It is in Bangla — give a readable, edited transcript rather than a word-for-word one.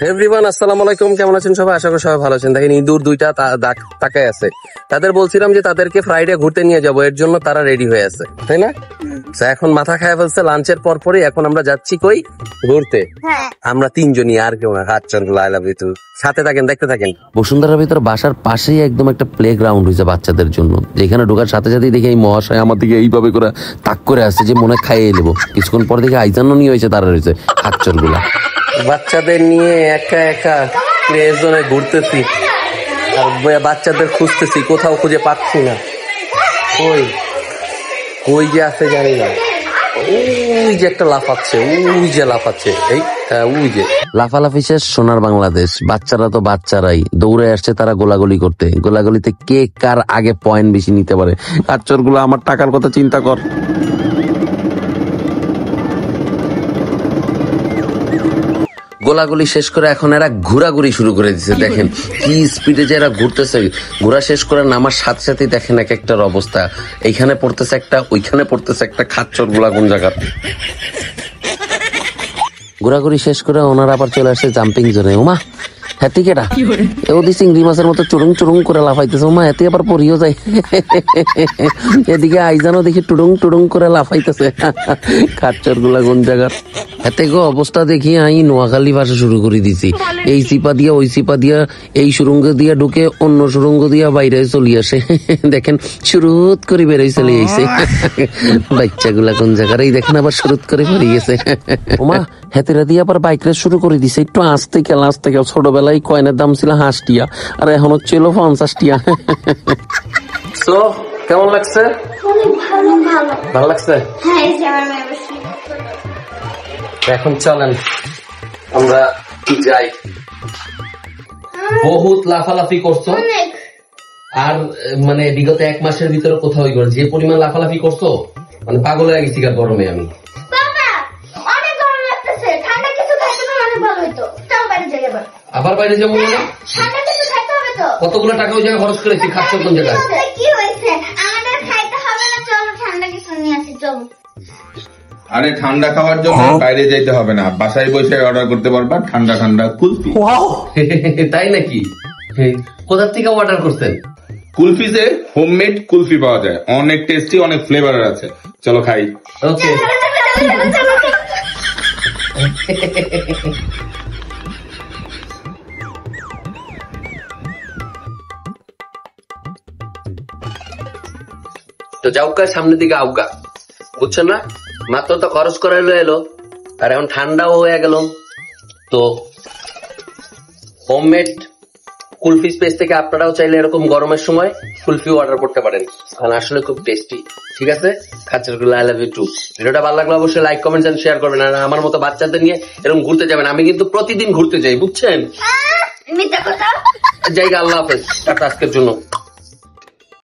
এভরিওয়ান আসসালামু আলাইকুম, কেমন আছেন সবাই? আশা করি সবাই ভালো আছেন। দেখেন ইঁদুর দুইটা তাকায় আছে। তাদের বলছিলাম যে তাদেরকে ফ্রাইডে ঘুরতে নিয়ে যাব, এর জন্য তারা রেডি হয়ে আছে, তাই না? এখন মাথা খায় ফেলছে লাঞ্চের পর পরই। এখন আমরা যাচ্ছি কই? ঘুরতে। আমরা তিনজনই, আর কেউ না। হাতচন্দ্র আই লাভ ইউ টু। সাথে থাকেন, দেখতে থাকেন। বসুন্ধরার ভিতর বাসার পাশেই একদম একটা প্লে গ্রাউন্ড হয়েছে বাচ্চাদের জন্য, যেখানে ঢোকার সাথে সাথেই দেখে এই মহাশয় আমার দিকে এইভাবে করে তাক করে আসছে যে মনে খাইয়ে নেবো। কিছুক্ষণ পর দেখে আইজানও নিয়ে হয়েছে, তারা রয়েছে হাতচর গুলা। বাচ্চাদের নিয়ে একা একা প্লে জোনে ঘুরতেছি আর বাচ্চাদের খুঁজতেছি, কোথাও খুঁজে পাচ্ছি না। কই কই যে আছে জানি না। ওই যে একটা লাফাচ্ছে, ওই যে লাফাচ্ছে, এই ওই যে লাফালাফি শেষ। সোনার বাংলাদেশ। বাচ্চারা তো বাচ্চারাই, দৌড়ে আসছে তারা গোলাগুলি করতে। গোলাগুলিতে কে কার আগে পয়েন্ট বেশি নিতে পারে। কাচ্চর গুলো আমার টাকার কথা চিন্তা কর। গোলাগুলি শেষ করে এখন এরা ঘোরাঘুরি শুরু করে দিচ্ছে। দেখেন কি স্পিডে যে এরা ঘুরতেছে। ঘোরা শেষ করে নামার সাথে সাথেই দেখেন এক একটার অবস্থা। এইখানে পড়তেছে একটা, ওইখানে পড়তেছে একটা। খাচ্চর গুলা কোন জায়গার। ঘোরাঘুরি শেষ করে ওনারা আবার চলে আসছে জাম্পিং জোনে। ওমা হ্যাঁ কেটা ওদি চিংড়ি মাছের মতো চুরুং চুরুং করে লাফাইতেছে। ওমা এতে আবার পড়িও যায়। এদিকে আইজানও দেখি টুডুং টুডুং করে লাফাইতেছে। খাচ্চর গুলা কোন জায়গার। এতে গো অবস্থা দেখি আমি নোয়াখালী ভাষা শুরু করে দিছি। এই চিপা দিয়া ওই চিপা দিয়া, এই সুরঙ্গ দিয়া ঢুকে অন্য সুরঙ্গ দিয়া বাইরে চলে আসে। দেখেন শুরুত করে বেরোই চলে আইছে। বাচ্চা গুলা কোন জায়গার। এই দেখেন আবার শুরুত করে বেরিয়ে গেছে। ওমা হেতেরা দিয়ে আবার বাইক রেস শুরু করে দিছে। একটু আসতে গেল আসতে গেল। ছোটবেলায় কয়েনের দাম ছিল 5 টিয়া, আর এখন হচ্ছে 50 টিয়া। সো কেমন লাগছে? ভালো লাগছে। এখন চলেন আমরা যাই। বহুত লাফালাফি করছো, আর মানে বিগত 1 মাসের ভিতরে কোথাও যে পরিমাণ লাফালাফি করছো, মানে পাগল হয়ে গেছি গরমে আমি। আবার বাইরে যাবো না? কতগুলো টাকা ওই জায়গায় খরচ করেছি। খাচ্ছ কোন জায়গায়? আরে ঠান্ডা খাওয়ার জন্য বাইরে যেতে হবে না, বাসায় বসে অর্ডার করতে পারবা ঠান্ডা ঠান্ডা কুলফি। তাই নাকি? কোথা থেকে অর্ডার করতেন? কুলফিতে হোমমেড কুলফি পাওয়া যায়, অনেক টেস্টি, অনেক ফ্লেভার আছে। চলো খাই। ওকে। তো যাওকা, সামনের দিকে আউকা, বুঝছেন না? মাত্র তো খরচ করে এলো, আর এখন ঠান্ডাও হয়ে গেল। তো হোমমেড কুলফি স্পেস থেকে আপনারাও চাইলে এরকম গরমের সময় কুলফি অর্ডার করতে পারেন, কারণ আসলে খুব টেস্টি। ঠিক আছে, খাচ্চারগুলো আই লাভ ইউ টু। ভিডিওটা ভালো লাগলে অবশ্যই লাইক কমেন্ট এন্ড শেয়ার করবেন। আর আমার মতো বাচ্চাদের নিয়ে এরকম ঘুরতে যাবেন। আমি কিন্তু প্রতিদিন ঘুরতে যাই, বুঝছেন? জায়গা। আল্লাহ হাফেজ, টাটা আজকের জন্য।